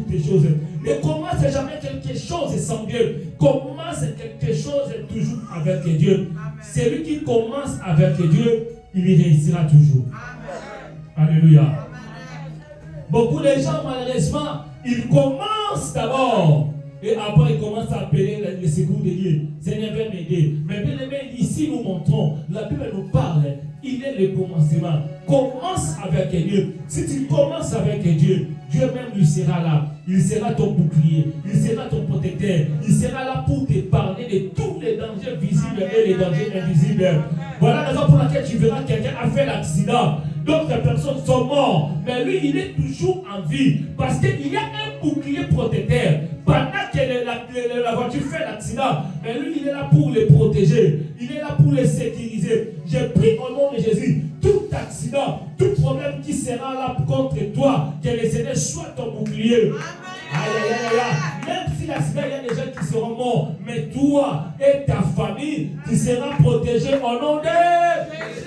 toutes choses. Ne commence jamais quelque chose sans Dieu. Commence quelque chose toujours avec Dieu. Celui qui commence avec Dieu, il y réussira toujours. Amen. Alléluia. Beaucoup de gens, malheureusement, ils commencent d'abord. Et après, ils commencent à appeler les secours de Dieu. Seigneur, viens m'aider. Mais bien aimé, ici nous montrons, la Bible nous parle, il est le commencement. Commence avec Dieu. Si tu commences avec Dieu, Dieu même lui sera là. Il sera ton bouclier, il sera ton protecteur. Il sera là pour te parler de tous les dangers visibles et les dangers invisibles. Voilà la raison pour laquelle tu verras quelqu'un a fait l'accident. D'autres personnes sont mortes, mais lui, il est toujours en vie. Parce qu'il y a un bouclier protecteur. Pendant que la voiture fait l'accident, mais lui, il est là pour les protéger. Il est là pour les sécuriser. Je prie au nom de Jésus, tout accident, tout problème qui sera là contre toi, que le Seigneur soit ton bouclier. Aïe, aïe, aïe, aïe. Même si l'accident, il y a des gens qui seront morts, mais toi et ta famille, tu seras protégé au nom de Jésus.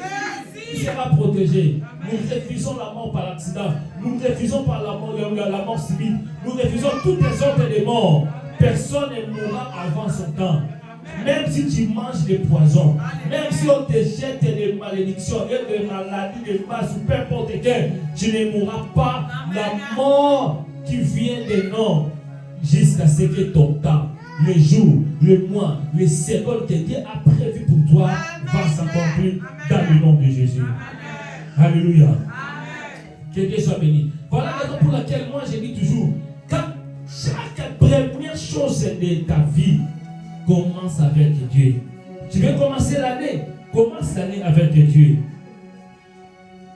Tu seras protégé. Nous refusons la mort par l'accident. Nous refusons par la mort civile. Nous refusons toutes les sortes de morts. Personne ne mourra avant son temps. Même si tu manges des poisons, même si on te jette des malédictions et des maladies, des masses, peu importe quel, tu ne mourras pas la mort qui vient des noms jusqu'à ce que ton temps, le jour, le mois, les secondes que Dieu a prévu pour toi va s'accomplir dans le nom de Jésus. Alléluia. Que Dieu soit béni. Voilà la raison pour laquelle moi je dis toujours, quand chaque première chose de ta vie commence avec Dieu. Tu veux commencer l'année, commence l'année avec Dieu.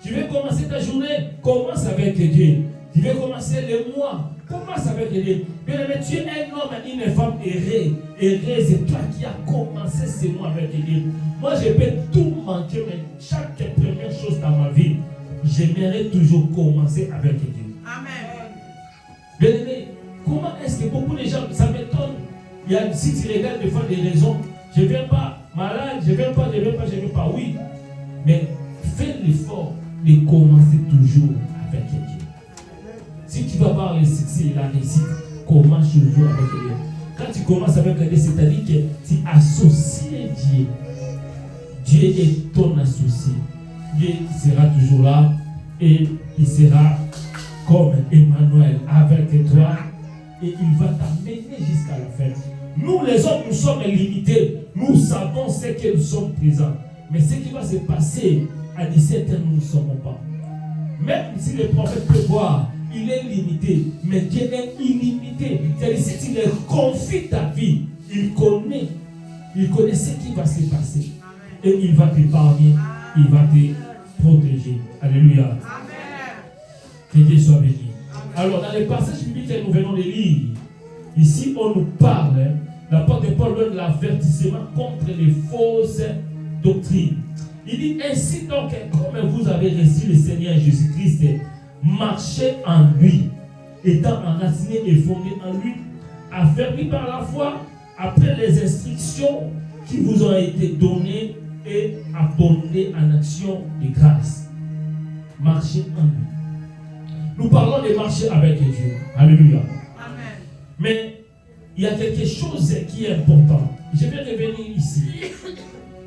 Tu veux commencer ta journée, commence avec Dieu. Tu veux commencer le mois, commence avec Dieu. Bien aimé, tu es un homme et une femme heureuse. C'est toi qui as commencé ce mois avec Dieu. Moi, je peux tout manquer, mais chaque première chose dans ma vie, j'aimerais toujours commencer avec Dieu. Amen. Bien aimé, comment est-ce que beaucoup de gens, ça m'étonne. Il y a, si tu regardes des fois des raisons, je ne viens pas malade, je ne viens pas, oui. Mais fais l'effort de commencer toujours avec Dieu. Si tu vas voir le succès et la réussite, commence toujours avec Dieu. Quand tu commences avec Dieu, c'est-à-dire que tu associes Dieu. Dieu est ton associé. Dieu sera toujours là et il sera comme Emmanuel avec toi et il va t'amener jusqu'à la fin. Nous les hommes, nous sommes limités. Nous savons ce que nous sommes présents. Mais ce qui va se passer à 17 ans, nous ne savons pas. Même si le prophète peut voir, il est limité. Mais Dieu est illimité. C'est-à-dire, si tu lui confies ta vie, il connaît ce qui va se passer. Et il va t'épargner, il va te protéger. Alléluia. Amen. Que Dieu soit béni. Alors, dans les passages bibliques que nous venons de lire, ici, on nous parle, l'apôtre Paul donne l'avertissement contre les fausses doctrines. Il dit ainsi donc, comme vous avez reçu le Seigneur Jésus-Christ, marchez en lui, étant enraciné et fondé en lui, affermi par la foi, après les instructions qui vous ont été données et abondées en action de grâce. Marchez en lui. Nous parlons de marcher avec Dieu. Alléluia. Amen. Mais il y a quelque chose qui est important. Je vais revenir ici.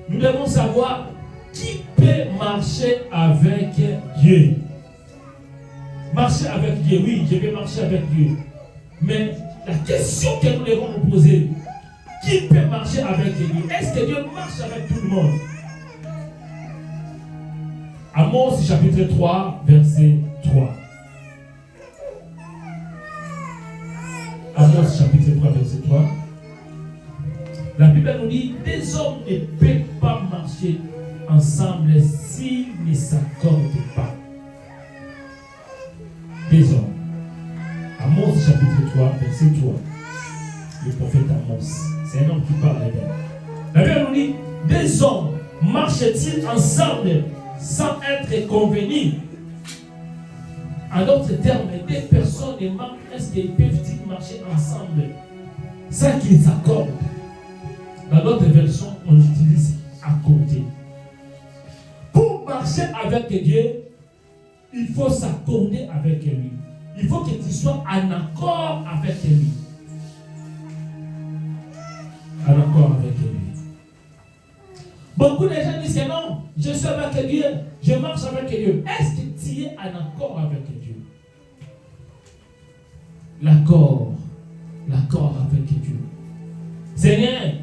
Nous devons savoir qui peut marcher avec Dieu. Marcher avec Dieu, oui, je vais marcher avec Dieu. Mais la question que nous devons nous poser, qui peut marcher avec Dieu? Est-ce que Dieu marche avec tout le monde? Amos chapitre 3, verset 3. Amos chapitre 3, verset 3. La Bible nous dit, des hommes ne peuvent pas marcher ensemble s'ils ne s'accordent pas. Des hommes. Amos chapitre 3, verset 3. Le prophète Amos. C'est un homme qui parle bien. La Bible nous dit, des hommes marchent-ils ensemble sans être convenus? En d'autres termes, des personnes aimant, est-ce qu'ils peuvent-ils marcher ensemble sans qu'ils s'accordent? Dans d'autres versions, on utilise accorder. Pour marcher avec Dieu, il faut s'accorder avec lui. Il faut que tu sois en accord Dieu. Est-ce que tu es en accord avec Dieu? L'accord avec Dieu. Seigneur,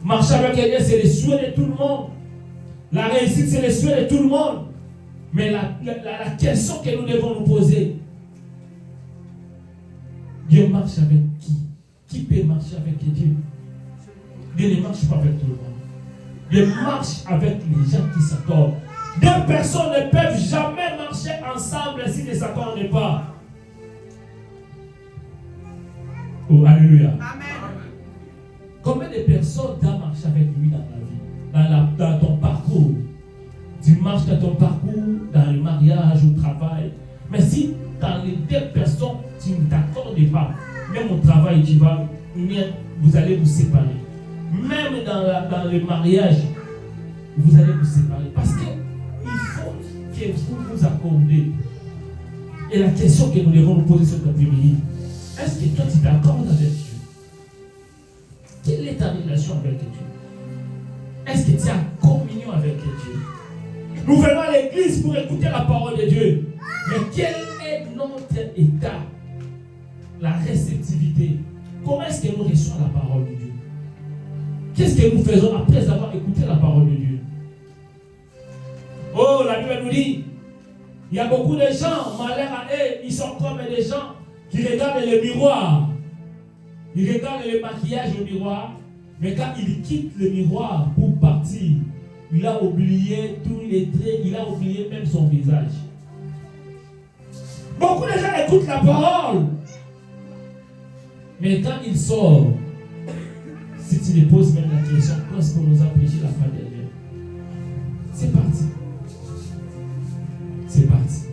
marcher avec Dieu, c'est le souhait de tout le monde. La réussite, c'est le souhait de tout le monde. Mais la question que nous devons nous poser, Dieu marche avec qui? Qui peut marcher avec Dieu? Dieu ne marche pas avec tout le monde. Dieu marche avec les gens qui s'accordent. Deux personnes ne peuvent jamais marcher ensemble s'ils ne s'accordent pas. Oh, alléluia. Amen. Combien de personnes doivent marcher avec lui dans la vie, dans ton parcours? Tu marches dans ton parcours, dans le mariage, au travail. Mais si dans les deux personnes, tu ne t'accordes pas, même au travail, vous allez vous séparer. Même dans le mariage, vous allez vous séparer. Parce qu'il faut que vous vous accordez. Et la question que nous devons nous poser cet après-midi, est-ce que toi tu t'accordes avec Dieu? Quelle est ta relation avec Dieu? Est-ce que tu es en communion avec Dieu? Nous venons à l'église pour écouter la parole de Dieu. Mais quel est notre état? La réceptivité. Comment est-ce que nous recevons la parole de Dieu? Qu'est-ce que nous faisons après avoir écouté la parole de Dieu? Oh, la Bible nous dit, il y a beaucoup de gens, malheur à eux, ils sont comme des gens qui regardent le miroir. Ils regardent le maquillage au miroir, mais quand ils quittent le miroir pour partir, il a oublié tous les traits, il a oublié même son visage. Beaucoup de gens écoutent la parole, mais quand ils sortent, si tu les poses même la question, qu'est-ce qu'on nous a prêché la fin dernière? C'est parti. C'est parti.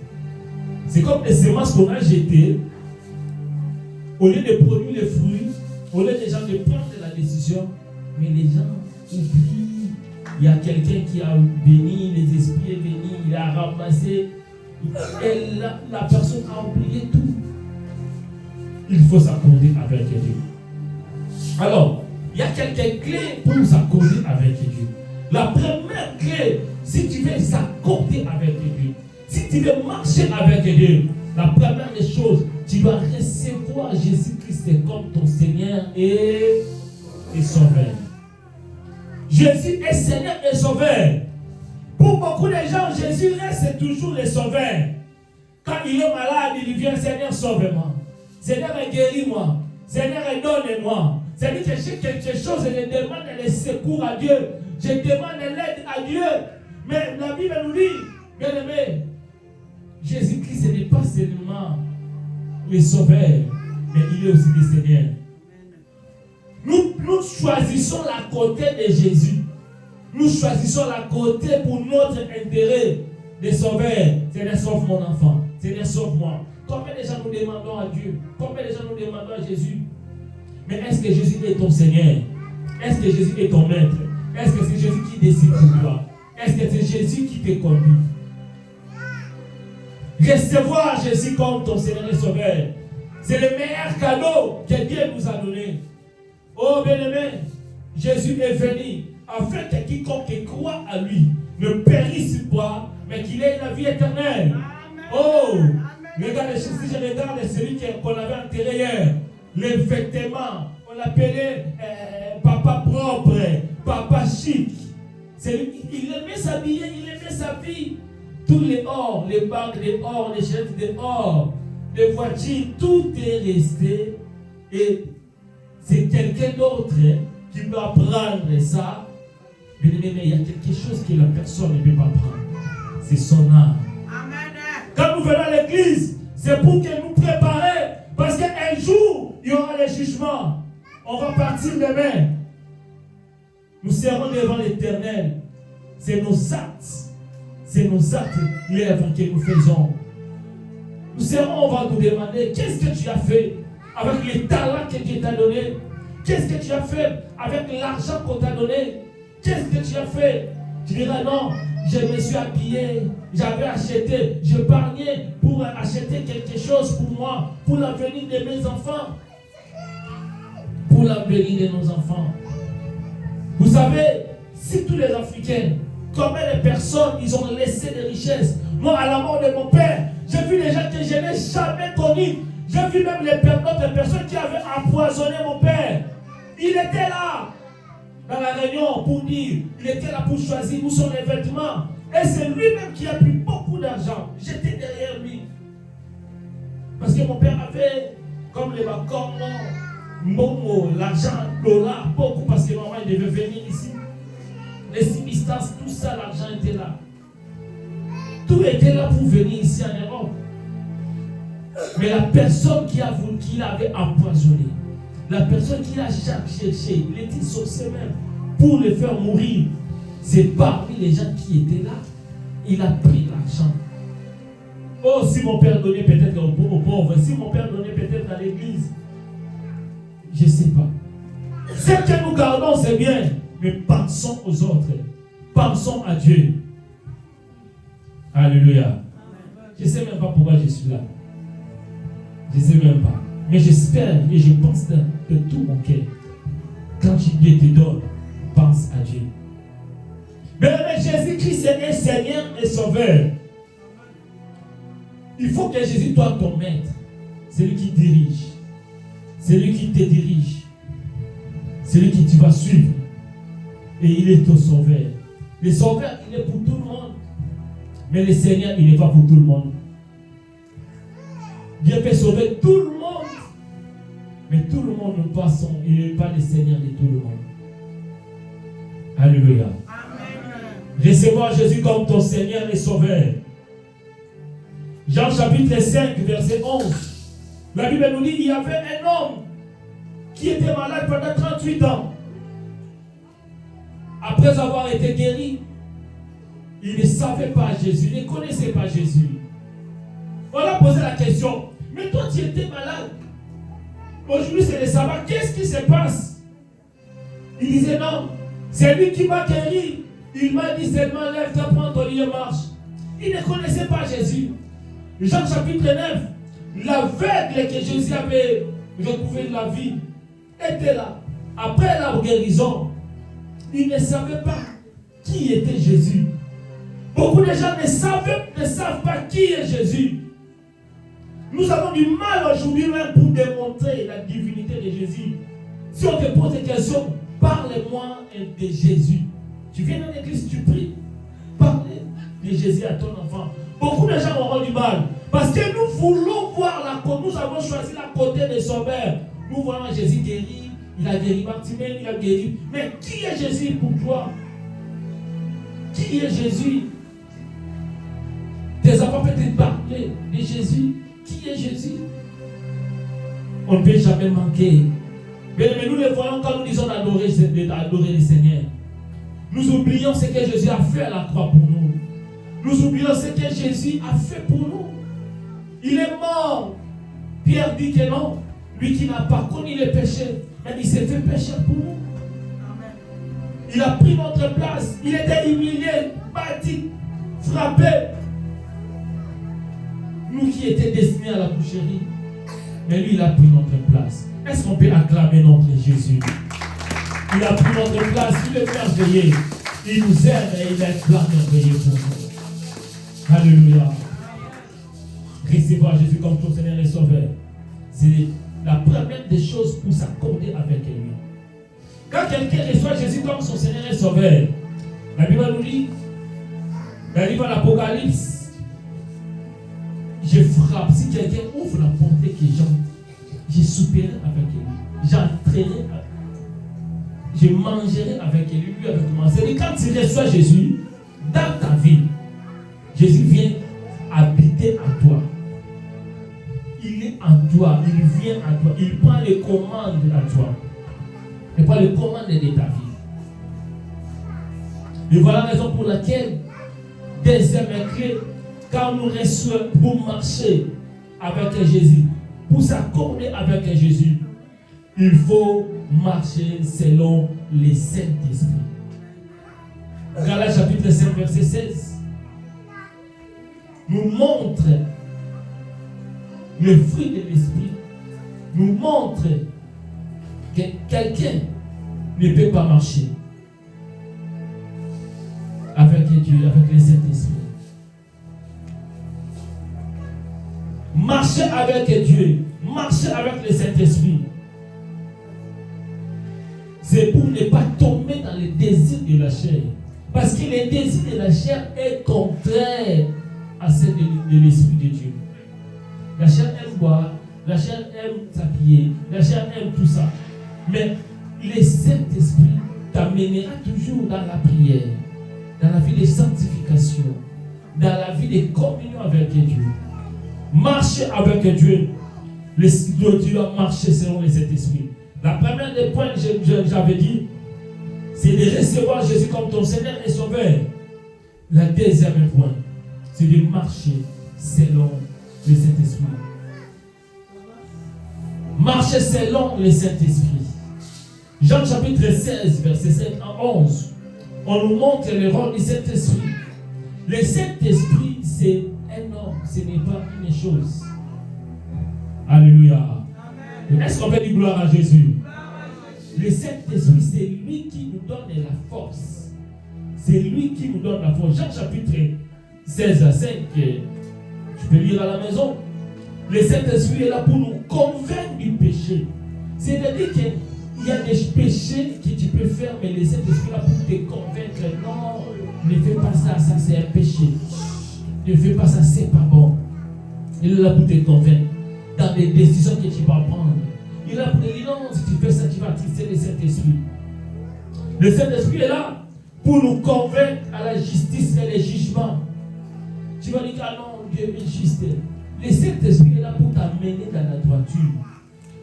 C'est comme les semences qu'on a jetées. Au lieu de produire les fruits, au lieu des gens de prendre la décision, mais les gens oublient. Il y a quelqu'un qui a béni, les esprits sont venus, il a ramassé. Et la personne a oublié tout. Il faut s'accorder avec Dieu. Alors, il y a quelques clés pour s'accorder avec Dieu. La première clé, si tu veux s'accorder avec Dieu, si tu veux marcher avec Dieu, la première des choses, tu dois recevoir Jésus-Christ comme ton Seigneur et Sauveur. Jésus est Seigneur et Sauveur. Pour beaucoup de gens, Jésus reste toujours le Sauveur. Quand il est malade, il vient, Seigneur, sauve-moi. Seigneur, guéris-moi. Seigneur, donne-moi. C'est-à-dire que j'ai quelque chose, je demande le secours à Dieu. Je demande l'aide à Dieu. Mais la Bible nous dit, bien aimé, Jésus-Christ n'est pas seulement le Sauveur, mais il est aussi le Seigneur. Nous choisissons la côté de Jésus. Nous choisissons la côté pour notre intérêt de Sauveur. Seigneur, sauve mon enfant. Seigneur, sauve-moi. Combien de gens nous demandons à Dieu? Combien de gens nous demandons à Jésus? Mais est-ce que Jésus est ton Seigneur? Est-ce que Jésus est ton maître? Est-ce que c'est Jésus qui décide pour toi? Est-ce que c'est Jésus qui te conduit? Recevoir Jésus comme ton Seigneur et Sauveur, c'est le meilleur cadeau que Dieu nous a donné. Oh bien-aimé, Jésus est venu afin que quiconque croit à lui ne périsse pas, mais qu'il ait la vie éternelle. Amen. Oh, regarde, si je regarde celui qu'on avait enterré hier, les vêtements, on l'appelait papa propre, papa chic. Il aimait s'habiller, il aimait sa vie. Tous les or, les bagues de or, les chaînes de or, les voitures, tout est resté. Et c'est quelqu'un d'autre qui doit prendre ça. Mais il y a quelque chose que la personne ne peut pas prendre. C'est son âme. Amen. Quand nous venons à l'église, c'est pour que nous préparer. Parce qu'un jour, il y aura le jugement. On va partir demain. Nous serons devant l'Éternel. C'est nos actes. C'est nos actes, l'œuvre que nous faisons. Nous serons, on va nous demander, qu'est-ce que tu as fait avec les talents que Dieu t'a donné? Qu'est-ce que tu as fait avec l'argent qu'on t'a donné? Qu'est-ce que tu as fait? Tu diras non, je me suis habillé, j'avais acheté, j'épargnais pour acheter quelque chose pour moi, pour l'avenir de mes enfants. Pour l'avenir de nos enfants. Vous savez, si tous les Africains, combien de personnes ils ont laissé des richesses Moi, à la mort de mon père, j'ai vu des gens que je n'ai jamais connus. J'ai vu même d'autres personnes qui avaient empoisonné mon père. Il était là, dans la réunion, pour dire, il était là pour choisir où sont les vêtements. Et c'est lui-même qui a pris beaucoup d'argent. J'étais derrière lui. Parce que mon père avait, comme les vacances, Momo, l'argent, dollar, beaucoup, parce que maman il devait venir ici. Les substances, tout ça, l'argent était là. Tout était là pour venir ici en Europe. Mais la personne qui l'avait empoisonné, la personne qui l'a cherché, il était sorcier même, pour le faire mourir, c'est parmi les gens qui étaient là. Il a pris l'argent. Oh, si mon père donnait peut-être aux pauvres, si mon père donnait peut-être à l'église, je ne sais pas. Ce que nous gardons, c'est bien, mais pensons aux autres. Pensons à Dieu. Alléluia. Je ne sais même pas pourquoi je suis là. Je ne sais même pas. Mais j'espère et je pense de tout mon cœur. Quand Dieu te donne, pense à Dieu. Mais Jésus-Christ est un Seigneur et Sauveur. Il faut que Jésus soit ton maître. C'est lui qui dirige. C'est lui qui te dirige. C'est lui qui tu vas suivre. Et il est ton sauveur. Le sauveur, il est pour tout le monde. Mais le Seigneur, il n'est pas pour tout le monde. Dieu peut sauver tout le monde. Mais tout le monde n'est pas il n'est pas le Seigneur de tout le monde. Alléluia. Amen. Recevoir Jésus comme ton Seigneur et Sauveur. Jean chapitre 5, verset 11. La Bible nous dit qu'il y avait un homme qui était malade pendant 38 ans. Après avoir été guéri, il ne savait pas Jésus, il ne connaissait pas Jésus. On a posé la question, mais toi tu étais malade. Aujourd'hui c'est le sabbat, qu'est-ce qui se passe? Il disait non, c'est lui qui m'a guéri. Il m'a dit seulement lève-toi, prends ton lit et marche. Il ne connaissait pas Jésus. Jean chapitre 9, l'aveugle que Jésus avait retrouvé de la vie était là. Après la guérison, il ne savait pas qui était Jésus. Beaucoup de gens ne savent pas qui est Jésus. Nous avons du mal aujourd'hui même pour démontrer la divinité de Jésus. Si on te pose des questions, parle-moi de Jésus. Tu viens dans l'église, tu pries. Parle de Jésus à ton enfant. Beaucoup de gens auront du mal. Parce que nous voulons voir la côté. Nous avons choisi la côté des sauveurs. Nous voyons Jésus guéri. Il a guéri Bartimée, il a guéri. Mais qui est Jésus pour toi? Qui est Jésus? Tes enfants peuvent parler de Jésus. Qui est Jésus? On ne peut jamais manquer. Mais nous le voyons quand nous disons d'adorer le Seigneur. Nous oublions ce que Jésus a fait à la croix pour nous. Nous oublions ce que Jésus a fait pour nous. Il est mort. Pierre dit que non. Lui qui n'a pas connu le péché, mais il s'est fait pécher pour nous. Amen. Il a pris notre place. Il était humilié, battu, frappé. Nous qui étions destinés à la boucherie. Mais lui, il a pris notre place. Est-ce qu'on peut acclamer notre Jésus? Il a pris notre place. Il est merveilleux. Il nous aime et il a un plan merveilleux pour nous. Alléluia. Recevoir Jésus comme ton Seigneur et Sauveur. C'est la première des choses pour s'accorder avec lui. Quand quelqu'un reçoit Jésus comme son Seigneur et Sauveur, la Bible nous dit, dans le livre de l'Apocalypse, je frappe. Si quelqu'un ouvre la porte et que j'entre, je souperai avec lui. J'entrerai avec lui. Je mangerai avec lui, lui avec moi. C'est-à-dire quand tu reçois Jésus dans ta vie, Jésus vient habiter en toi. Il est en toi, il vient à toi, il prend les commandes à toi. Il prend les commandes de ta vie. Et voilà la raison pour laquelle, deuxième clé, quand nous recevons pour marcher avec Jésus, pour s'accorder avec Jésus, il faut marcher selon les Saint-Esprit. Galates chapitre 5, verset 16 nous montre le fruit de l'esprit, nous montre que quelqu'un ne peut pas marcher avec Dieu, avec le Saint-Esprit. Marcher avec Dieu, marcher avec le Saint-Esprit, c'est pour ne pas tomber dans les désirs de la chair. Parce que les désirs de la chair est contraire à celle de l'Esprit de Dieu. La chair aime boire, la chair aime s'habiller, la chair aime tout ça. Mais le Saint-Esprit t'amènera toujours dans la prière, dans la vie de sanctification, dans la vie de communion avec Dieu. Marcher avec Dieu. Tu dois marcher selon le Saint-Esprit. La première des points que j'avais dit, c'est de recevoir Jésus comme ton Seigneur et Sauveur. La deuxième point, c'est de marcher selon le Saint-Esprit. Marcher selon le Saint-Esprit. Jean chapitre 16, verset 7 à 11. On nous montre le rôle du Saint-Esprit. Le Saint-Esprit, c'est un homme, ce n'est pas une chose. Alléluia. Est-ce qu'on peut dire gloire à Jésus? Le Saint-Esprit, c'est lui qui nous donne la force. C'est lui qui nous donne la force. Jean chapitre 16 à 5, tu peux lire à la maison. Le Saint-Esprit est là pour nous convaincre du péché. C'est-à-dire qu'il y a des péchés que tu peux faire, mais le Saint-Esprit est là pour te convaincre. Non, ne fais pas ça, ça c'est un péché. Ne fais pas ça, c'est pas bon. Il est là pour te convaincre dans les décisions que tu vas prendre. Il est là pour te dire non, si tu fais ça, tu vas attirer le Saint-Esprit. Le Saint-Esprit est là pour nous convaincre à la justice et le jugement. Tu vas dire ah non, Dieu est juste. Le Saint-Esprit est là pour t'amener dans la droiture.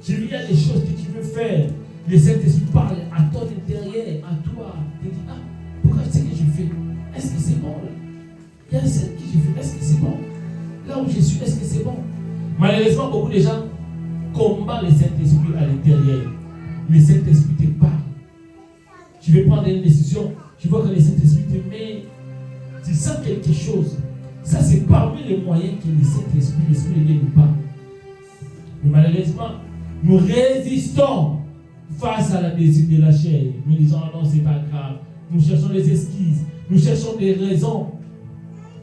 Il y a des choses que tu veux faire. Le Saint-Esprit parle à ton intérieur, à toi. Tu te dis, ah, pourquoi c'est que je fais? Est-ce que c'est bon là? Il y a ce que je fais, est-ce que c'est bon? Là où je suis, est-ce que c'est bon? Malheureusement, beaucoup de gens combattent le Saint-Esprit à l'intérieur. Le Saint-Esprit te parle. Tu veux prendre une décision, tu vois que le Saint-Esprit te met, tu sens quelque chose. Ça, c'est parmi les moyens que le Saint-Esprit, l'Esprit de Dieu nous parle. Mais malheureusement, nous résistons face à la désir de la chair. Nous disons, ah non, c'est pas grave. Nous cherchons des excuses. Nous cherchons des raisons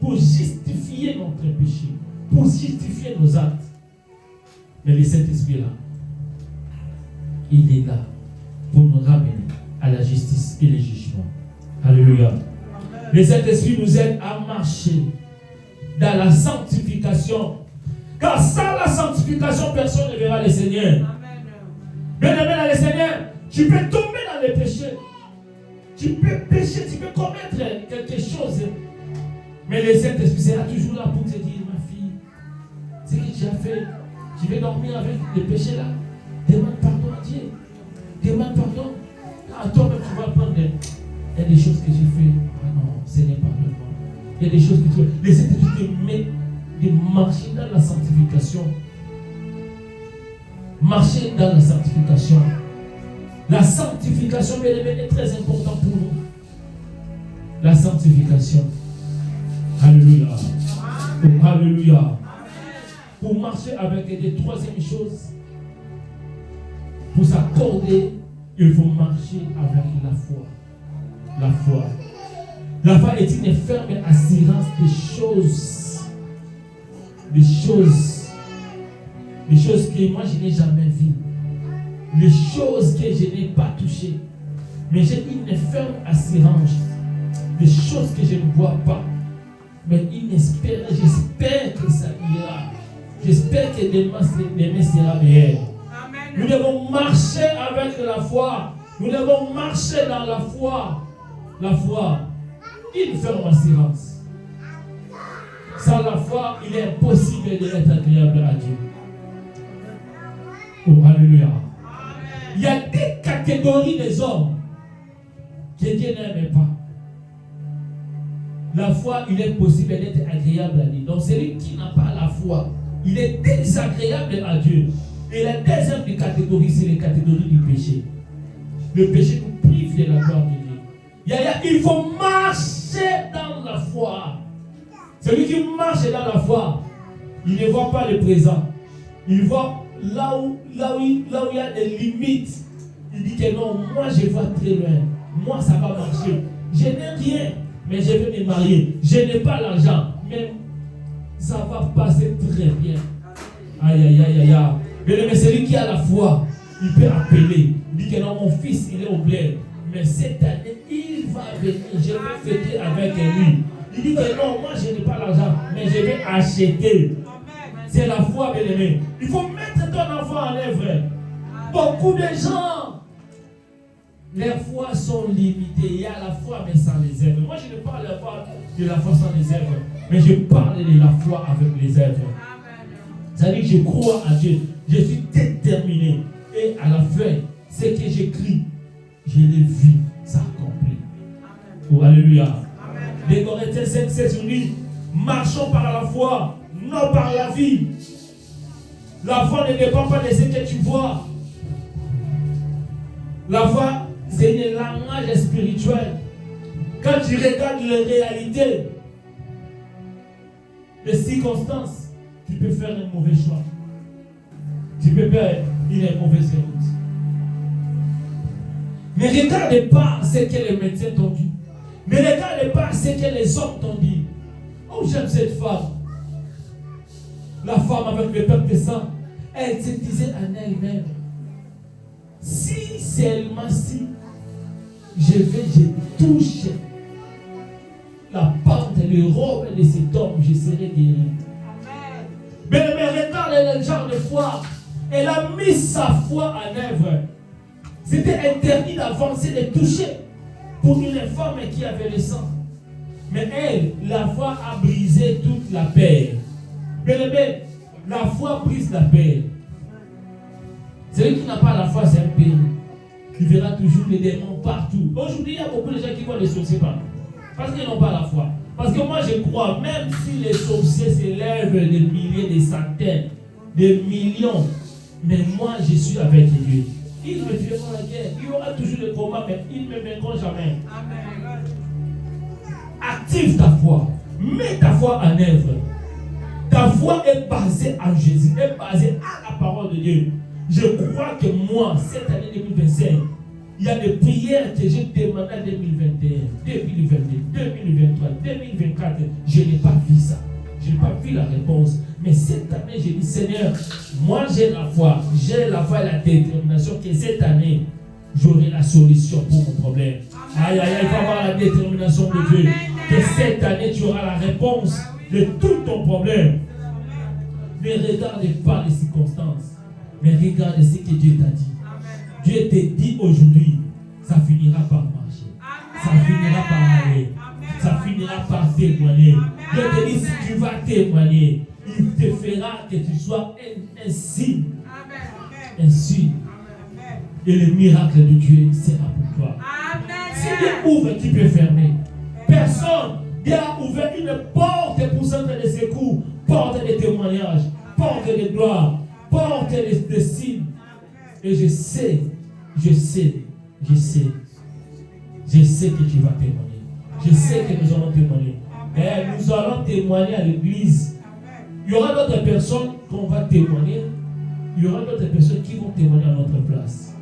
pour justifier notre péché, pour justifier nos actes. Mais le Saint-Esprit est là. Il est là pour nous ramener à la justice et le jugement. Alléluia. Le Saint-Esprit nous aide à marcher dans la sanctification. Car sans la sanctification, personne ne verra le Seigneur. Bien-aimé dans le Seigneur, tu peux tomber dans les péchés. Tu peux pécher, tu peux commettre quelque chose. Mais le Saint-Esprit sera toujours là pour te dire, ma fille, ce que tu as fait, tu veux dormir avec les péchés là. Demande pardon à Dieu. Demande pardon. À toi-même, tu vas prendre. Il y a des choses que j'ai fait. Ah non, Seigneur, pardonne-moi. Il y a des choses que tu fais. Le Saint-Esprit te met de marcher dans la sanctification. Marcher dans la sanctification. La sanctification, bien aimé, est très importante pour nous. La sanctification. Alléluia. Oh, alléluia. Pour marcher avec des troisième chose, pour s'accorder, il faut marcher avec la foi. La foi. La foi est une ferme assurance des choses que moi je n'ai jamais vues, les choses que je n'ai pas touchées, mais j'ai une ferme assurance des choses que je ne vois pas, mais j'espère que ça ira, j'espère que demain sera meilleur. Amen. Nous devons marcher avec la foi, nous devons marcher dans la foi, une ferme assurance. Sans la foi, il est impossible d'être agréable à Dieu. Oh, alléluia. Il y a des catégories des hommes que Dieu n'aime pas. La foi, il est possible d'être agréable à Dieu. Donc, celui qui n'a pas la foi, il est désagréable à Dieu. Et la deuxième catégorie, c'est la catégorie du péché. Le péché nous prive de la gloire de Dieu. Il faut marcher dans la foi. Celui qui marche dans la foi, il ne voit pas le présent. Il voit là où il y a des limites. Il dit que non, moi je vois très loin. Moi ça va marcher. Je n'ai rien, mais je vais me marier. Je n'ai pas l'argent, mais ça va passer très bien. Aïe, aïe, aïe, aïe, aïe. Mais celui qui a la foi, il peut appeler. Il dit que non, mon fils, il est au bled. Mais cette année, il va venir. Je vais fêter avec lui. Il dit que non, moi, je n'ai pas l'argent, mais je vais acheter. C'est la foi, bien-aimé. Il faut mettre ton enfant en œuvre. Beaucoup de gens, leurs foi sont limitées. Il y a la foi, mais sans les œuvres. Moi, je ne parle pas de la foi sans les œuvres, mais je parle de la foi avec les œuvres. C'est-à-dire que je crois à Dieu. Je suis déterminé. Et à la fin, ce que j'écris, je l'ai vu s'accomplir. Oh, alléluia. Les Corinthiens 5, 7 nous dit, marchons par la foi, non par la vie. La foi ne dépend pas de ce que tu vois. La foi, c'est un langage spirituel. Quand tu regardes les réalités, les circonstances, tu peux faire un mauvais choix. Tu peux faire une mauvaise route. Mais ne regardez pas ce que les médecins t'ont dit. Ne regardez pas ce que les hommes t'ont dit. Oh, j'aime cette femme. La femme avec le peuple sang, elle se disait en elle-même, si seulement si je touche la pente, le robe de cet homme, je serai guéri. Mais regardez le genre de foi. Elle a mis sa foi en œuvre. C'était interdit d'avancer, de toucher pour une femme qui avait le sang. Mais elle, la foi a brisé toute la paix. Mais la foi brise la paix. Celui qui n'a pas la foi, c'est un péril. Il verra toujours les démons partout. Aujourd'hui, il y a beaucoup de gens qui voient les sorciers partout. Parce qu'ils n'ont pas la foi. Parce que moi, je crois, même si les sorciers s'élèvent des milliers, des centaines, des millions, mais moi, je suis avec Dieu. Ils me feront la guerre. Il y aura toujours des combats, mais ils ne me vaincront jamais. Amen. Active ta foi. Mets ta foi en œuvre. Ta foi est basée en Jésus, est basée à la parole de Dieu. Je crois que moi, cette année 2025, il y a des prières que j'ai demandées en 2021, 2022, 2023, 2024. Je n'ai pas vu ça. Je n'ai pas vu la réponse. Mais cette année, j'ai dit, Seigneur, moi j'ai la foi et la détermination que cette année, j'aurai la solution pour mon problème. Aïe, aïe, aïe, il faut avoir la détermination de Dieu. Que cette année, tu auras la réponse de tout ton problème. Ne regarde pas les circonstances, mais regarde ce que Dieu t'a dit. Dieu te dit aujourd'hui, ça finira par marcher. Ça finira par aller. Ça finira par témoigner. Dieu te dit, si tu vas témoigner, il te fera que tu sois un signe. Un signe. Et le miracle de Dieu sera pour toi. Si Dieu ouvre, qui peut fermer? Personne. Dieu a ouvert une porte pour centre de secours, porte de témoignage, porte de gloire, porte de signes. Et je sais que tu vas témoigner. Je sais que nous allons témoigner. Et nous allons témoigner à l'église. Il y aura d'autres personnes qu'on va témoigner. Il y aura d'autres personnes qui vont témoigner à notre place.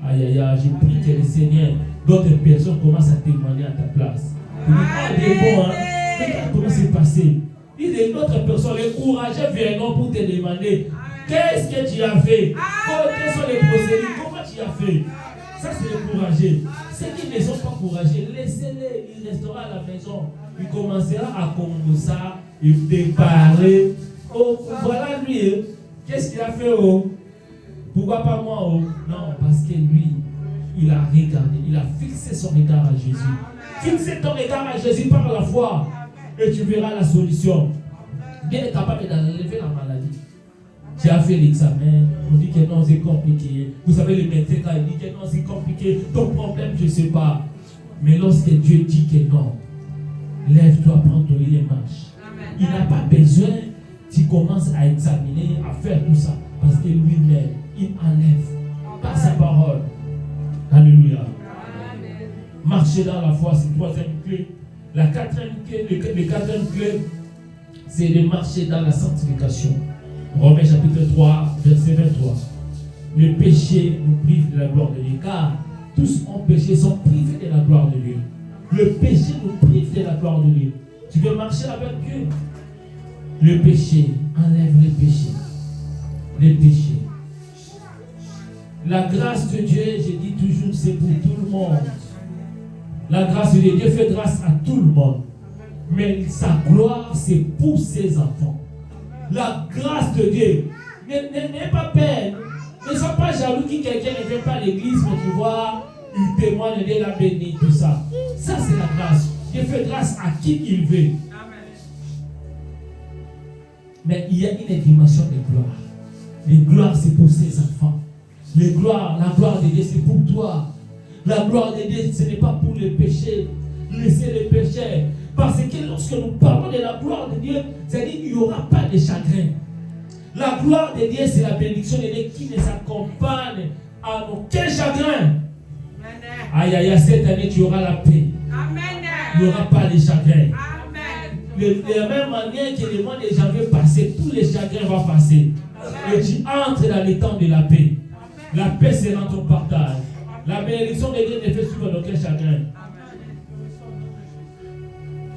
Aïe, aïe, aïe, j'ai pris que le Seigneur, d'autres personnes commencent à témoigner à ta place. Il est bon, hein? Regarde comment c'est passé. Il y a d'autres personnes, les courageux viendront pour te demander qu'est-ce que tu as fait? Quelles sont les procédures? Comment tu as fait? Ça, c'est les courageux. Ceux qui ne sont pas courageux, laissez-les. Il restera à la maison. Il commencera à commencer et te parler. Oh, voilà lui. Hein? Qu'est-ce qu'il a fait? Oh? Pourquoi pas moi? Oh? Non, parce que lui, il a regardé. Il a fixé son regard à Jésus. Fixez ton regard à Jésus par la foi. Et tu verras la solution. Dieu est capable d'enlever la maladie. Tu as fait l'examen, on dit que non, c'est compliqué. Vous savez, le médecin, quand il dit que non, c'est compliqué, ton problème, je ne sais pas. Mais lorsque Dieu dit que non, lève-toi, prends ton lit et marche. Amen. Il n'a pas besoin, tu commences à examiner, à faire tout ça. Parce que lui-même, il enlève par sa parole. Alléluia. Amen. Marcher dans la foi, c'est la troisième clé. La quatrième clé, c'est de marcher dans la sanctification. Romains chapitre 3, verset 23. Le péché nous prive de la gloire de Dieu, car tous ont péché, sont privés de la gloire de Dieu. Le péché nous prive de la gloire de Dieu. Tu veux marcher avec Dieu? Le péché, enlève le péché. les péchés. La grâce de Dieu, je dis toujours, c'est pour tout le monde. La grâce de Dieu, Dieu fait grâce à tout le monde. Mais sa gloire, c'est pour ses enfants. La grâce de Dieu. N'ayez pas peur. Ne sois pas jaloux que quelqu'un ne vient pas à l'église, mais tu vois, il témoigne, Dieu l'a béni, tout ça. Ça, c'est la grâce. Dieu fait grâce à qui il veut. Mais il y a une dimension de gloire. Les gloires, c'est pour ses enfants. La gloire de Dieu, c'est pour toi. La gloire de Dieu, ce n'est pas pour les péchés. Laissez les péchés. Parce que lorsque nous parlons de la gloire de Dieu, c'est-à-dire qu'il n'y aura pas de chagrin. La gloire de Dieu, c'est la bénédiction de Dieu qui ne s'accompagne à aucun chagrin. Aïe, aïe, aïe, cette année, tu auras la paix. Amen. Il n'y aura pas de chagrin. De la même manière que le mois de janvier passé, tous les chagrins vont passer. Amen. Et tu entres dans les temps de la paix. Amen. La paix sera ton partage. La bénédiction de Dieu ne fait suivre aucun chagrin. Amen.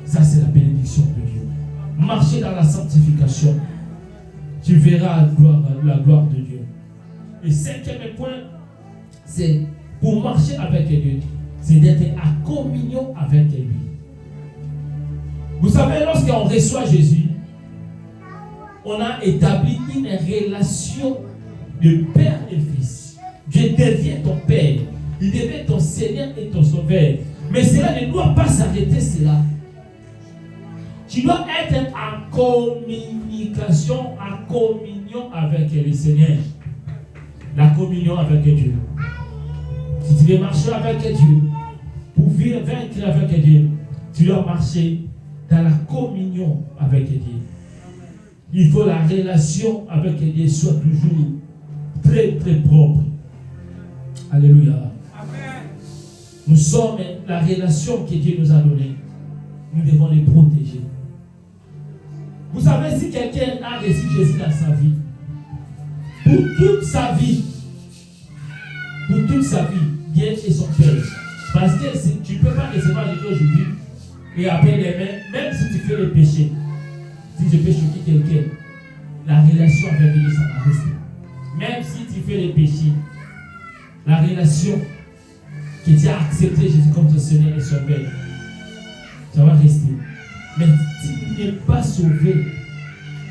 Ça, c'est la bénédiction de Dieu. Marcher dans la sanctification. Tu verras la gloire de Dieu. Et cinquième point, c'est pour marcher avec Dieu, c'est d'être en communion avec lui. Vous savez, lorsqu'on reçoit Jésus, on a établi une relation de père et fils. Dieu devient ton père. Il devient ton Seigneur et ton Sauveur. Mais cela ne doit pas s'arrêter, cela. Tu dois être en communication, en communion avec le Seigneur. La communion avec Dieu. Si tu veux marcher avec Dieu, pour vaincre avec Dieu, tu dois marcher dans la communion avec Dieu. Il faut la relation avec Dieu soit toujours très très propre. Alléluia. Amen. Nous sommes la relation que Dieu nous a donnée. Nous devons les protéger. Vous savez, si quelqu'un a reçu Jésus dans sa vie, pour toute sa vie, Dieu est son Père. Parce que tu ne peux pas recevoir Jésus aujourd'hui et après demain, même si tu fais le péché, si je peux choquer quelqu'un, la relation avec Dieu, ça va rester. Même si tu fais le péché, la relation que tu as accepté Jésus comme ton Seigneur et Sauveur, ça va rester. Mais tu n'es pas sauvé.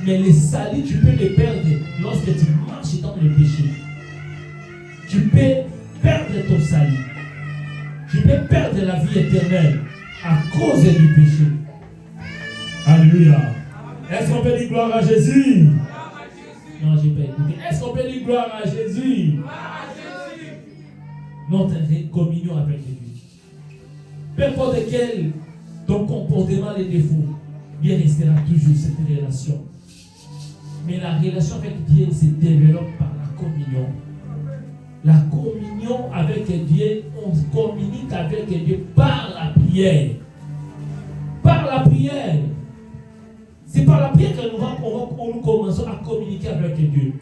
Mais le salut, tu peux le perdre lorsque tu marches dans le péché. Tu peux perdre ton salut. Tu peux perdre la vie éternelle à cause du péché. Alléluia. Est-ce qu'on peut dire gloire à Jésus? Non, je n'ai pas écouté. Est-ce qu'on peut dire gloire à Jésus? Notre communion avec Dieu. Peu importe quel ton comportement les défauts, Dieu restera toujours cette relation. Mais la relation avec Dieu se développe par la communion. La communion avec Dieu, on communique avec Dieu par la prière. Par la prière. C'est par la prière que nous commençons à communiquer avec Dieu.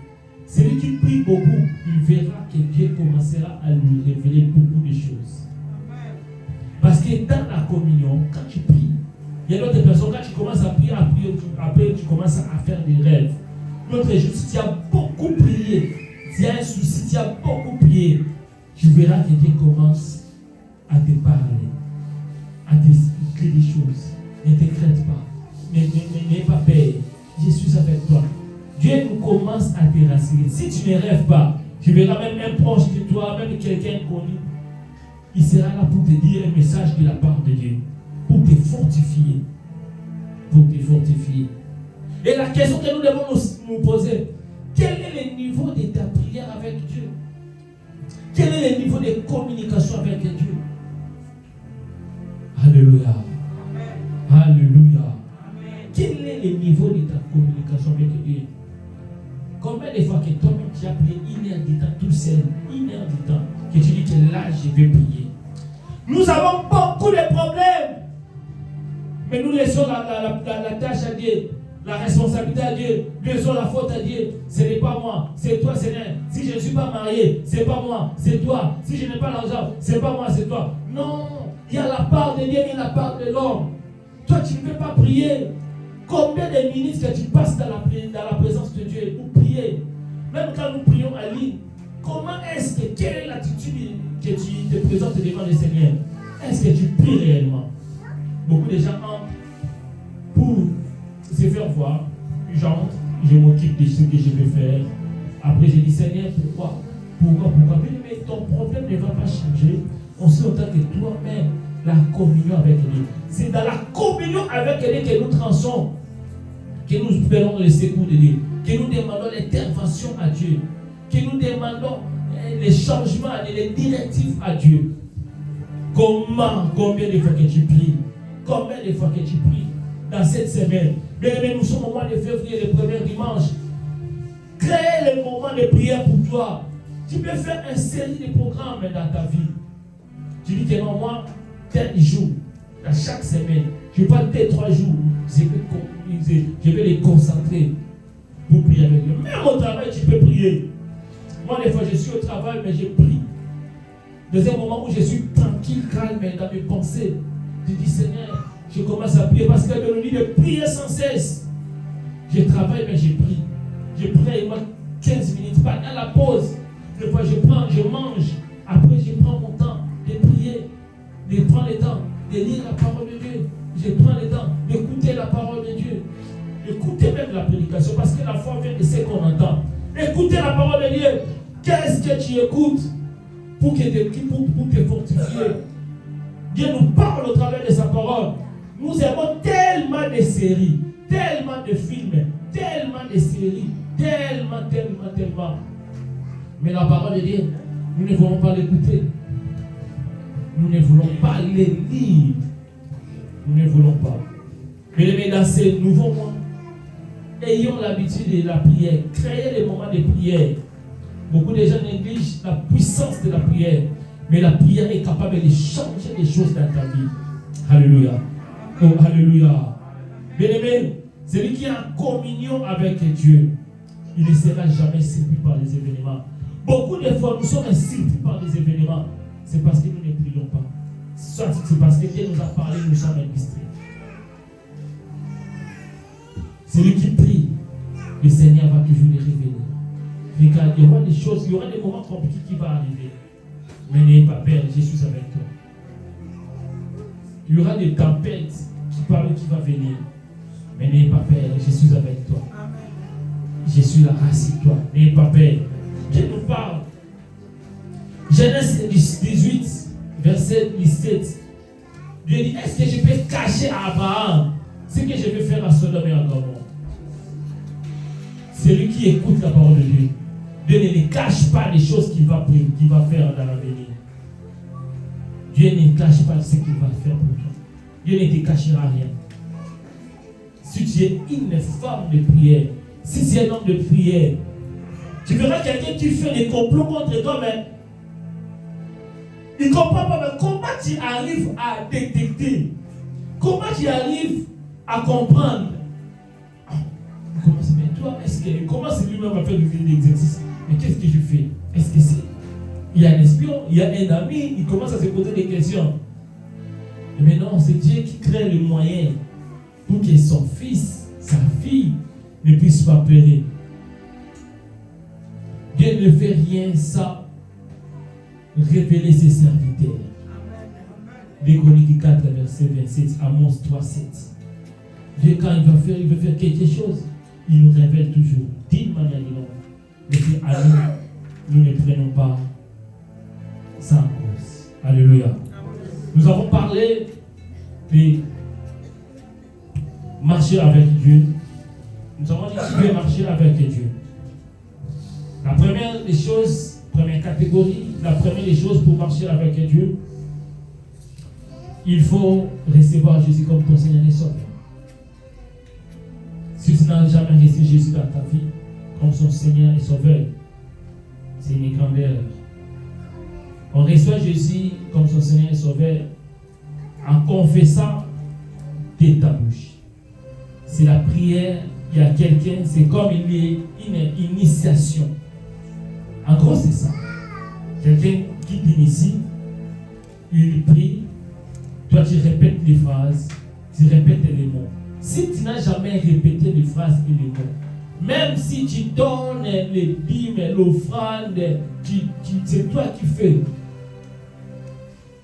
Celui qui prie beaucoup, il verra que Dieu commencera à lui révéler beaucoup de choses. Parce que dans la communion, quand tu pries, il y a d'autres personnes, quand tu commences à prier, après tu commences à faire des rêves. L'autre jour, si tu as beaucoup prié, tu as un souci, tu as beaucoup prié, tu verras que Dieu commence à te parler, à t'expliquer des choses. Ne te crainte pas, n'aie pas peur, je suis avec toi. Dieu nous commence à te rassurer. Si tu ne rêves pas, tu verras même un proche de toi, même quelqu'un connu. Il sera là pour te dire un message de la part de Dieu. Pour te fortifier. Pour te fortifier. Et la question que nous devons nous poser, quel est le niveau de ta prière avec Dieu? Quel est le niveau de communication avec Dieu? Alléluia. Amen. Alléluia. Amen. Quel est le niveau de ta communication avec Dieu? Combien de fois que toi-même tu as prié 1 heure du temps tout seul, 1 heure du temps, que tu dis que là je vais prier? Nous avons beaucoup de problèmes, mais nous laissons la tâche à Dieu, la responsabilité à Dieu, laissons la faute à Dieu. Ce n'est pas moi, c'est toi Seigneur. Si je ne suis pas marié, c'est pas moi, c'est toi. Si je n'ai pas l'argent, c'est pas moi, c'est toi. Non, il y a la part de Dieu et la part de l'homme. Toi tu ne peux pas prier. Combien de minutes que tu passes dans la présence de Dieu pour prier? Même quand nous prions à ligne, quelle est l'attitude que tu te présentes devant le Seigneur? Est-ce que tu pries réellement? Beaucoup de gens entrent pour se faire voir. J'entre, je m'occupe de ce que je vais faire. Après, je dis, Seigneur, pourquoi? Mais ton problème ne va pas changer. On sait autant que toi-même, la communion avec lui. C'est dans la communion avec lui que nous transons, que nous espérons le secours de Dieu, que nous demandons l'intervention à Dieu, que nous demandons les changements, les directives à Dieu. Combien de fois que tu pries? Combien de fois que tu pries dans cette semaine? Bien aimé, nous sommes au mois de février, le premier dimanche. Crée les moments de prière pour toi. Tu peux faire une série de programmes dans ta vie. Tu dis que non, moi, tel jour, dans chaque semaine, je ne vais pas tel 3 jours, je vais les concentrer pour prier avec Dieu. Même au travail, tu peux prier. Moi, des fois, je suis au travail, mais je prie. Dans un moment où je suis tranquille, calme dans mes pensées, je dis, Seigneur, je commence à prier parce qu'elle me dit de prier sans cesse. Je travaille, mais je prie. Je prie, moi, 15 minutes, pas à la pause. Des fois, je mange. Après, je prends mon temps de prier, de prendre le temps de lire la parole de Dieu. Je prends le temps d'écouter la parole de Dieu. Écoutez même la prédication, parce que la foi vient de ce qu'on entend. Écoutez la parole de Dieu. Qu'est-ce que tu écoutes pour te fortifier? Dieu nous parle au travers de sa parole. Nous avons tellement de séries, tellement de films, tellement de séries, tellement. Mais la parole de Dieu, nous ne voulons pas l'écouter. Nous ne voulons pas les lire. Nous ne voulons pas. Mais dans ces nouveaux mois, ayons l'habitude de la prière. Créez des moments de prière. Beaucoup de gens négligent la puissance de la prière. Mais la prière est capable de changer des choses dans ta vie. Alléluia. Oh, alléluia. Bien-aimé, celui qui est en communion avec Dieu, il ne sera jamais surpris par les événements. Beaucoup de fois, nous sommes surpris par les événements. C'est parce que nous ne prions pas. Soit c'est parce que Dieu nous a parlé, nous sommes distraits. Celui qui prie, le Seigneur va toujours les révéler. Regarde, il y aura des choses, il y aura des moments compliqués qui vont arriver. Mais n'ayez pas peur, je suis avec toi. Il y aura des tempêtes qui vont venir. Mais n'ayez pas peur, je suis avec toi. Je suis là, assis-toi. N'ayez pas peur. Dieu nous parle. Genèse 18, verset 17. Dieu dit, est-ce que je peux cacher à Abraham ce que je vais faire à Sodome et à Gomorrhe? C'est lui qui écoute la parole de Dieu. Dieu ne lui cache pas les choses qu'il va faire dans l'avenir. Dieu ne cache pas ce qu'il va faire pour toi. Dieu ne te cachera rien. Si tu es une femme de prière, si tu es un homme de prière, tu verras quelqu'un qui fait des complots contre toi, mais il ne comprend pas. Mais comment tu arrives à détecter? Comment tu arrives à comprendre? Mais toi, comment c'est lui-même à faire des exercices? Mais qu'est-ce que je fais? Est-ce que c'est... Il y a un espion, il y a un ami, il commence à se poser des questions. Mais non, c'est Dieu qui crée le moyen pour que son fils, sa fille, ne puisse pas périr. Dieu ne fait rien sans révéler ses serviteurs. Chroniques 4, verset 27, Amos 3, 7. Dieu, quand il veut faire quelque chose, il nous révèle toujours, d'une manière ou d'une autre. Mais c'est à nous ne prenons pas sans cause. Alléluia. Nous avons parlé de marcher avec Dieu. Nous avons dit qu'il veut marcher avec Dieu. La première des choses, première catégorie, la première des choses pour marcher avec Dieu, il faut recevoir Jésus comme ton Seigneur et Sauveur. Si tu n'as jamais reçu Jésus dans ta vie comme son Seigneur et Sauveur, c'est une grande erreur. On reçoit Jésus comme son Seigneur et Sauveur en confessant de ta bouche. C'est la prière. Il y a quelqu'un, c'est comme une initiation. En gros, c'est ça. Quelqu'un qui t'initie, il prie, toi tu répètes les phrases, tu répètes les mots. Si tu n'as jamais répété les phrases et les mots, Même si tu donnes les dîmes, l'offrande, c'est toi qui fais.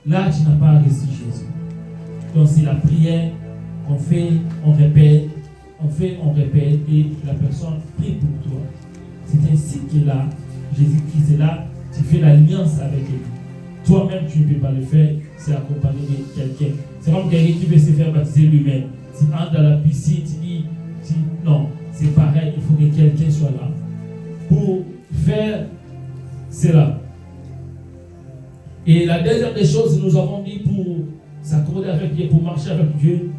Là, tu n'as pas reçu Jésus. Donc c'est la prière qu'on fait, on répète, et la personne prie pour toi. C'est ainsi que là, Jésus-Christ est là, tu fais l'alliance avec lui. Toi-même, tu ne peux pas le faire, c'est accompagné de quelqu'un. C'est comme quelqu'un qui veut se faire baptiser lui-même. Tu entres dans la piscine, tu dis, non, c'est pareil, il faut que quelqu'un soit là pour faire cela. Et la deuxième des choses, nous avons dit pour s'accorder avec Dieu, pour marcher avec Dieu,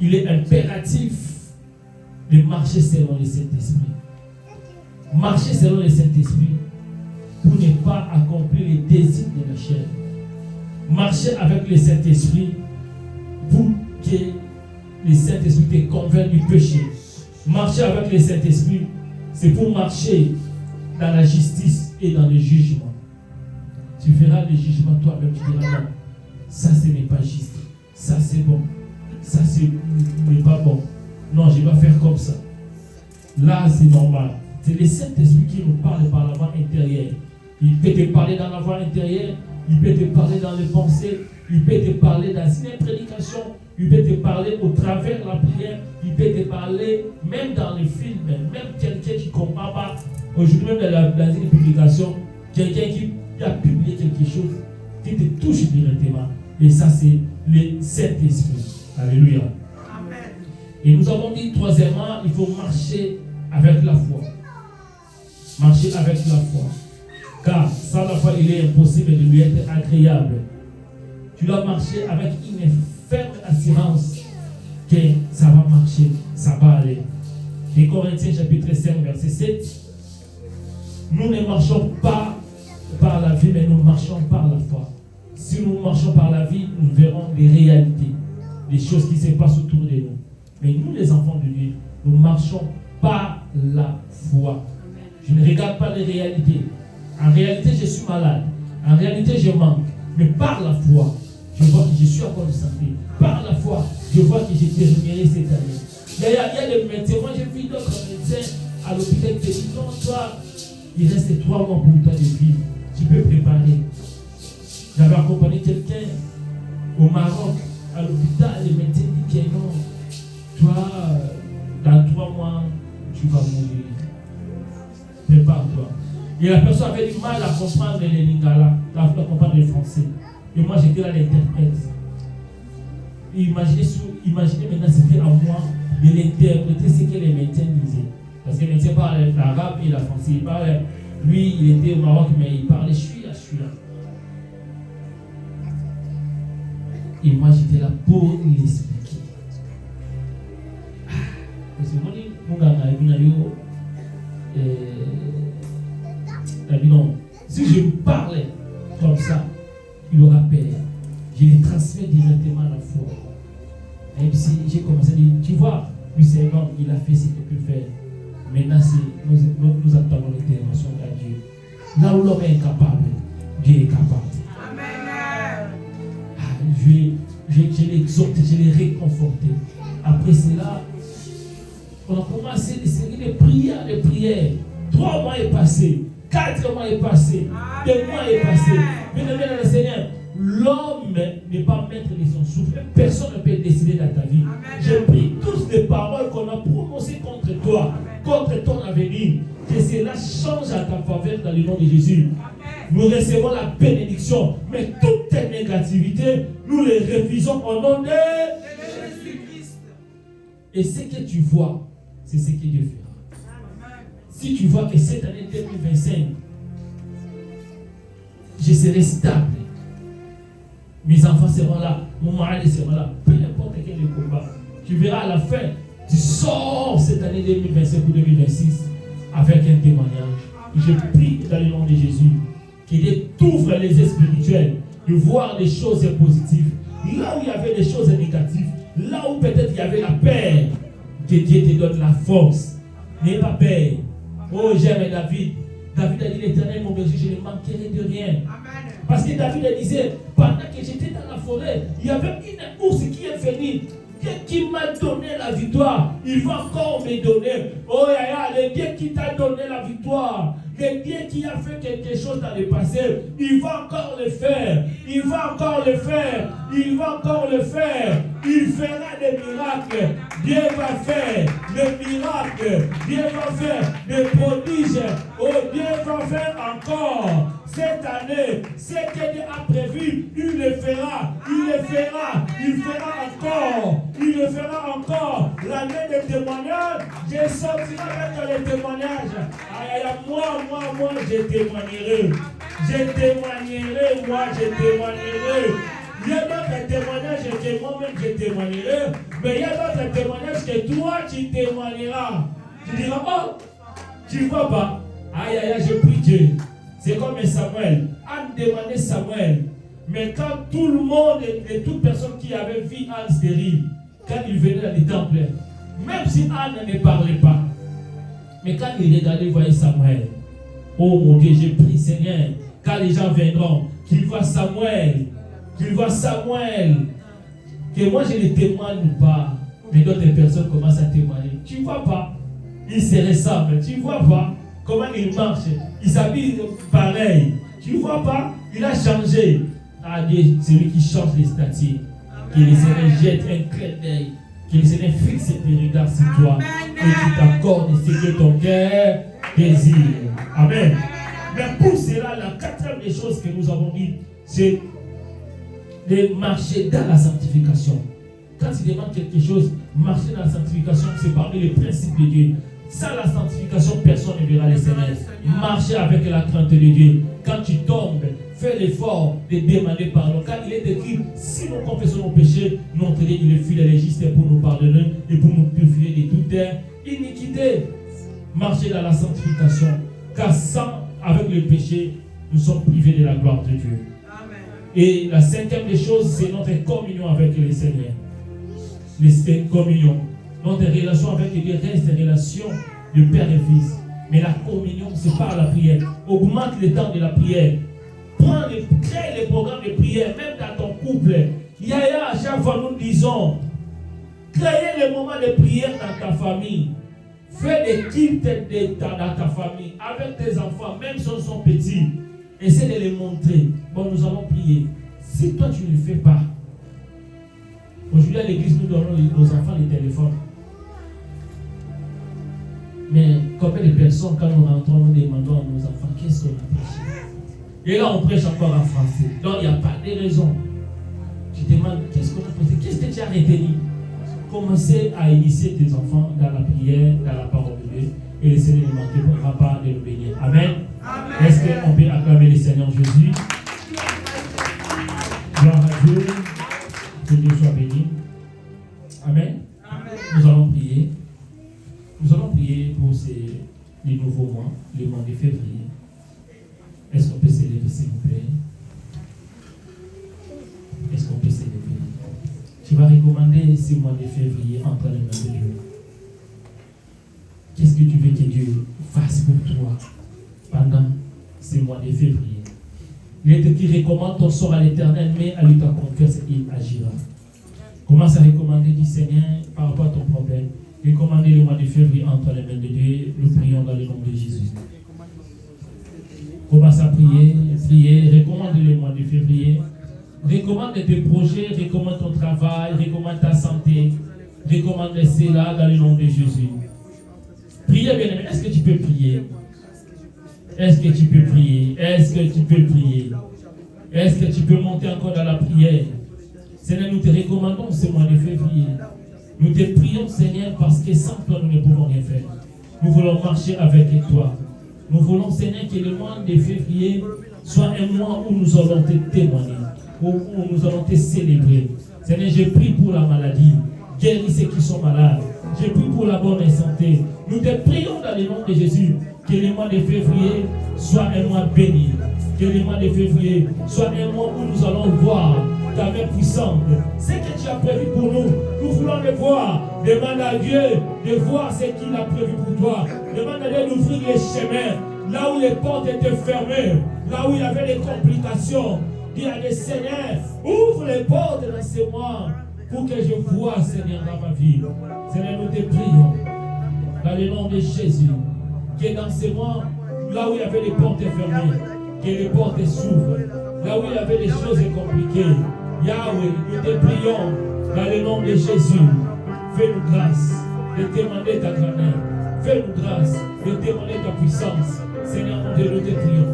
il est impératif de marcher selon le Saint-Esprit. Marcher selon le Saint-Esprit pour ne pas accomplir les désirs de la chair. Marcher avec le Saint-Esprit pour que le Saint-Esprit te convainc du péché. Marcher avec le Saint-Esprit, c'est pour marcher dans la justice et dans le jugement. Tu feras le jugement toi-même, tu diras non, ça ce n'est pas juste, ça c'est bon, ça ce n'est pas bon. Non, je vais faire comme ça. Là c'est normal. C'est le Saint-Esprit qui nous parle par la voie intérieure. Il peut te parler dans la voie intérieure, il peut te parler dans les pensées, il peut te parler dans une prédication, il peut te parler au travers de la prière, il peut te parler même dans les films, même quelqu'un qui ne comprend pas. Aujourd'hui même dans une publication, quelqu'un qui a publié quelque chose qui te touche directement. Et ça c'est le Saint-Esprit. Alléluia. Amen. Et nous avons dit troisièmement, il faut marcher avec la foi. Marcher avec la foi. Car sans la foi, il est impossible de lui être agréable. Tu dois marcher avec une ferme assurance que ça va marcher, ça va aller. Les Corinthiens chapitre 5 verset 7. Nous ne marchons pas par la vie, mais nous marchons par la foi. Si nous marchons par la vie, nous verrons les réalités, les choses qui se passent autour de nous. Mais nous, les enfants de Dieu, nous marchons par la foi. Je ne regarde pas les réalités. En réalité, je suis malade. En réalité, je manque. Mais par la foi, je vois que je suis en bonne santé. Par la foi, je vois que j'ai terminé cette année. Il y a des médecins. Moi, j'ai vu d'autres médecins à l'hôpital qui disent non, toi, il reste 3 mois pour toi de vivre. Tu peux préparer. J'avais accompagné quelqu'un au Maroc, à l'hôpital. Les médecins disent que non, toi, dans 3 mois, tu vas mourir. Prépare-toi. Et la personne avait du mal à comprendre les lingala, à comprendre le français. Et moi, j'étais là l'interprète. Imaginez maintenant, c'était à moi de l'interpréter ce que les médecins disaient. Parce que les médecins parlaient l'arabe et le français. Lui, il était au Maroc, mais il parlait celui-là. Et moi, j'étais là pour lui expliquer. Parce que moi, si je parlais comme ça, il aura peur. Je lui transmets directement la foi. Et puis j'ai commencé à dire, tu vois, lui c'est un homme, il a fait ce qu'il peut faire. Maintenant, nous attendons l'intervention de Dieu. Là où l'homme est incapable, Dieu est capable. Amen. Je l'ai exhorté, je l'ai réconforté. Après cela, on a commencé des séries de prières. 3 mois est passé, 4 mois est passé, 2 mois est passé. Mais dans le Seigneur, l'homme n'est pas maître de son souffle. Personne ne peut décider dans ta vie. Je prie toutes les paroles qu'on a prononcées contre toi, contre ton avenir, que cela change à ta faveur dans le nom de Jésus. Nous recevons la bénédiction, mais toutes tes négativités, nous les refusons au nom de Jésus-Christ. Et ce que tu vois, c'est ce que Dieu fera. Si tu vois que cette année 2025, je serai stable, mes enfants seront là, mon mari sera là, peu importe quel est le combat, tu verras à la fin, tu sors cette année 2025 ou 2026 avec un témoignage. Et je prie dans le nom de Jésus qu'il t'ouvre les yeux spirituels de voir des choses positives. Là où il y avait des choses négatives, là où peut-être il y avait la peur, que Dieu te donne la force. N'aie pas peur. Oh, j'aime David. David a dit, l'Éternel, mon berger, je ne manquerai de rien. Amen. Parce que David disait, pendant que j'étais dans la forêt, il y avait une ours qui est venue, Dieu qui m'a donné la victoire, il va encore me donner. Oh, le Dieu qui t'a donné la victoire, le Dieu qui a fait quelque chose dans le passé, il va encore le faire. Il va encore le faire. Il va encore le faire. Il fera des miracles. Dieu va faire des miracles. Dieu va faire des prodiges. Oh, Dieu va faire encore. Cette année, ce que Dieu a prévu, il le fera. Il le fera. Il fera encore. Il le fera encore. L'année des témoignages, je sortirai avec les témoignages. Moi, je témoignerai. Je témoignerai, moi, je témoignerai. Il y a d'autres témoignages que moi-même je témoignerai, mais il y a d'autres témoignages que toi tu témoigneras. Tu diras, oh, tu ne vois pas. Aïe, aïe, aïe, j'ai pris Dieu. C'est comme Samuel. Anne demandait Samuel. Mais quand tout le monde et toute personne qui avait vu Anne stérile, quand il venait dans les temples, même si Anne ne parlait pas, mais quand il regardait, il voyait Samuel. Oh mon Dieu, j'ai pris Seigneur. Quand les gens viendront, qu'ils voient Samuel. Qu'ils voient Samuel. Que moi je ne témoigne pas. Mais d'autres personnes commencent à témoigner. Tu ne vois pas. Ils se ressemblent. Tu ne vois pas comment ils marchent. Ils s'habillent pareil. Tu ne vois pas. Il a changé. Ah Dieu, c'est lui qui change les statuts. Que le Seigneur jette un clin d'œil. Que le Seigneur fixe tes regards sur toi. Et qu'il t'accorde ce que ton cœur désire. Amen. Mais pour cela, la quatrième des choses que nous avons dit, c'est de marcher dans la sanctification. Quand tu demandes quelque chose, marcher dans la sanctification, c'est parmi les principes de Dieu. Sans la sanctification, personne ne verra le Seigneur. Marcher avec la crainte de Dieu. Quand tu tombes, fais l'effort de demander pardon. Quand il est écrit, si nous confessons nos péchés, notre Dieu, il est fidèle et juste pour nous pardonner et pour nous purifier de toute iniquité. Marcher dans la sanctification. Car sans, avec le péché, nous sommes privés de la gloire de Dieu. Amen. Et la cinquième des choses, c'est notre communion avec le Seigneur. La communion. Notre relation avec Dieu reste une relation de père et fils. Mais la communion, c'est par la prière. Augmente le temps de la prière. Crée les programmes de prière, même dans ton couple. Yaya, à chaque fois nous disons, créez les moments de prière dans ta famille. Fais des cultes dans ta famille, avec tes enfants, même si ils sont petits. Essaie de les montrer. Bon, nous allons prier. Si toi tu ne le fais pas, aujourd'hui à l'église, nous donnons nos enfants les téléphones. Mais combien de personnes, quand nous rentrons, nous demandons à nos enfants qu'est-ce qu'on a prêché? Et là, on prêche encore en français. Donc, il n'y a pas de raison. Tu demandes qu'est-ce qu'on a prêché? Qu'est-ce que tu as retenu? Commencez à initier tes enfants dans la prière, dans la parole de Dieu. Et le Seigneur ne manquera pas de nous bénir. Amen. Amen. Est-ce qu'on peut acclamer le Seigneur Jésus? Gloire à Dieu. Que Dieu soit béni. Amen. Amen. Nous allons prier. Nous allons prier pour les nouveaux mois, les mois de février. Est-ce qu'on peut s'élever, s'il vous plaît? Est-ce qu'on peut s'élever? Tu vas recommander ce mois de février entre les mains de Dieu. Qu'est-ce que tu veux que Dieu fasse pour toi pendant ce mois de février? L'être qui recommande ton sort à l'Éternel, mais à lui ta confiance, il agira. Commence à recommander du Seigneur par rapport à ton problème. Recommandez le mois de février entre les mains de Dieu. Nous prions dans le nom de Jésus. Commence à prier, recommande le mois de février. Recommande tes projets, recommande ton travail, recommande ta santé. Recommande cela dans le nom de Jésus. Priez, bien-aimé. Est-ce que tu peux prier? Est-ce que tu peux prier? Est-ce que tu peux prier? Est-ce que tu peux monter encore dans la prière? Seigneur, nous te recommandons ce mois de février. Nous te prions, Seigneur, parce que sans toi, nous ne pouvons rien faire. Nous voulons marcher avec toi. Nous voulons, Seigneur, que le mois de février soit un mois où nous allons te témoigner, où nous allons te célébrer. Seigneur, je prie pour la maladie. Guéris ceux qui sont malades. Je prie pour la bonne santé. Nous te prions dans le nom de Jésus que le mois de février soit un mois béni. Que le mois de février soit un mois où nous allons voir ta main puissante. Ce que tu as prévu pour nous, nous voulons le voir. Demande à Dieu de voir ce qu'il a prévu pour toi. Demande à Dieu d'ouvrir les chemins. Là où les portes étaient fermées, là où il y avait des complications. Dis à Dieu, Seigneur, ouvre les portes dans ce mois. pour que je voie, Seigneur, dans ma vie. Seigneur, nous te prions dans le nom de Jésus, que dans ces mois, là où il y avait les portes fermées, que les portes s'ouvrent, là où il y avait les choses compliquées. Yahweh, nous te prions dans le nom de Jésus. Fais-nous grâce de demander ta grandeur. Fais-nous grâce de demander ta puissance. Seigneur, mon Dieu, nous te prions.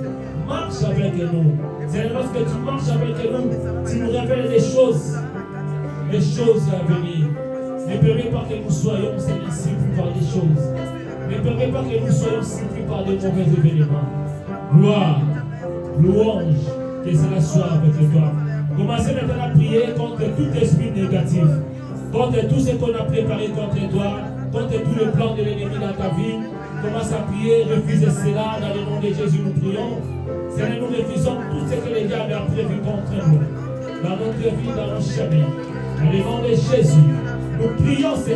Marche avec nous. Seigneur, lorsque tu marches avec nous, tu nous révèles les choses à venir. Ne permets pas que nous soyons, Seigneur, surpris par des choses. Ne permets pas que nous soyons surpris par de mauvais événements. Gloire, louange, que cela soit avec toi. Commencez maintenant à prier contre tout esprit négatif, contre tout ce qu'on a préparé contre toi, contre tous les plans de l'ennemi dans ta vie. Commence à prier, refusez cela dans le nom de Jésus, nous prions. Seigneur, nous refusons tout ce que les diables ont prévu contre nous, dans notre vie, dans nos chemins. Dans le nom de Jésus, nous prions, Seigneur.